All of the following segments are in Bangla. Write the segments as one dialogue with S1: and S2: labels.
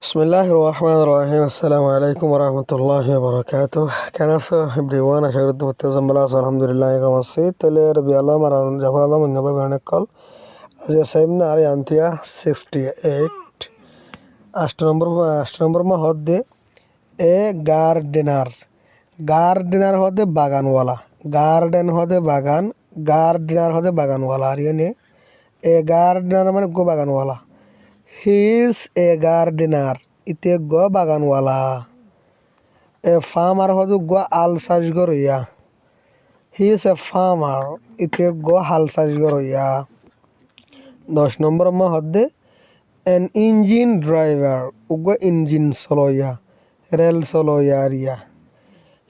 S1: بسم الله الرحمن الرحيم السلام عليكم ورحمة الله وبركاته كان everyone أشهد أن متزم بلا الحمد لله كما سيد تلي ربي الله مران جفر الله من نبي بنقل أجي سيدنا علي أنتيا 68 أشتر نمبر ما هدي a gardener هدي বাগান ওয়ালা গার্ডেন হদে বাগান গার্ডেনার হদে বাগান ওয়ালা আর এনে a gardener মানে গো বাগান ওয়ালা he is a gardener ইতে গো বাগান ওয়ালা a farmer হদু গো আল চাষ গরইয়া he is a farmer ইতে গো হাল চাষ গরইয়া 10 নম্বর মা হদে an engine driver উগো ইঞ্জিন চলইয়া রেল চলইয়া আরিয়া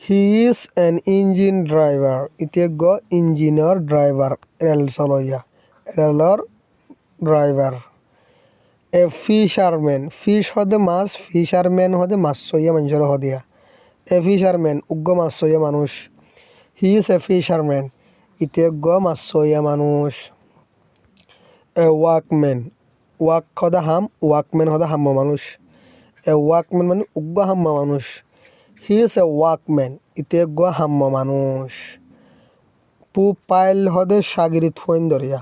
S1: he is an engine driver ইতে গো ইঞ্জিনিয়ার ড্রাইভার রেল চলইয়া রেলর ড্রাইভার a fisherman fish হদে মাছ fisherman হদে মাছ চইয়া মানুষের হদিয়া a fisherman উগ্গ মাছ চইয়া মানুষ he is a fisherman ইতে গো মাছ চইয়া মানুষ a workman ওয়াক হদে হাম workman হদে হাম মানুষ a workman মানে উগ্গ হাম মানুষ he is a workman ইতে গো হাম মানুষ পুপাইল হদে সাগরিত ফইন দরিয়া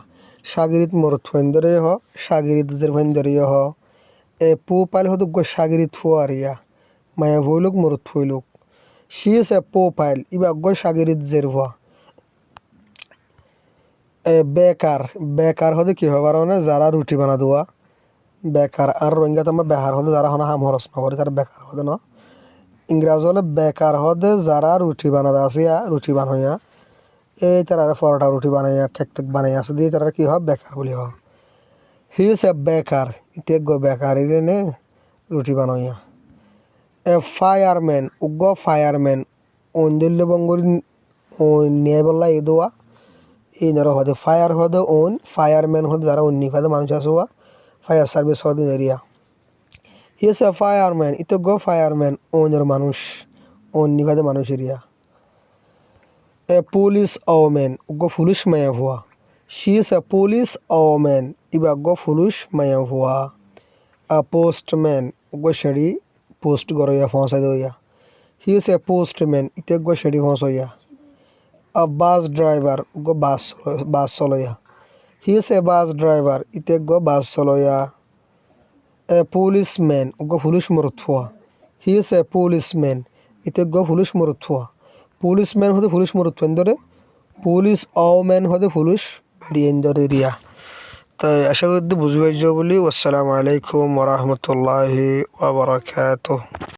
S1: সাগরিত মরত ফইন দরে হ সাগরিত জের ফইন দরিয়া হ এ পুপাইল হদে গো সাগরিত ফুয়ারিয়া মায়া ভইলুক মরত ফইলুক she is a পুপাইল ইবা গো সাগরিত জের হ এ বেকার হদে কি হবার মানে যারা রুটি বানা দেওয়া বেকার আর রোহিঙ্গা তোমার বেকার হদে যারা হনা হাম হরস নগরে তারা বেকার হদে না ইংরাজি হলে বেকার হদে যারা রুটি বানা আসিয়া রুটি বানাইয়া এই তারা পরোটা রুটি বানাইয়া কেক বানাইয়া আছে দিয়ে তারা কি হয় বেকার বলি হয় হি ইজ এ বেকার ইতে গো বেকার ইনে রুটি বানাইয়া এ ফায়ারম্যান উগ্র ফায়ারম্যান অঞ্জল্য বঙ্গল নিয়ে বললা এই দোয়া এই নর হদে ফায়ার হদে ওন ফায়ারম্যান হদে যারা অন্য ফাদে মানুষ আছে ফায়ার সার্ভিস হদে এরিয়া হি ইজ এ ফায়ারম্যান ইতে গো ফায়ারম্যান ওনের মানুষ অন্য ফাদে মানুষ এরিয়া a police woman go foolish maya hua she is a police woman iba go foolish maya hua a postman go shari post goroya fonsa doya he is a postman ite go shari fonsoya a bus driver go bus soloya he is a bus driver ite go bus soloya a policeman go foolish morthua he is a policeman ite go foolish morthua policeman হতে পুলিশ মরুত ধরে পুলিশ ওম্যান হতে পুলিশ ডিএন ধরে এরিয়া তাই আশা করি বুঝে বলি আসসালামু আলাইকুম ওয়া রাহমাতুল্লাহি ওয়া বারাকাতুহু।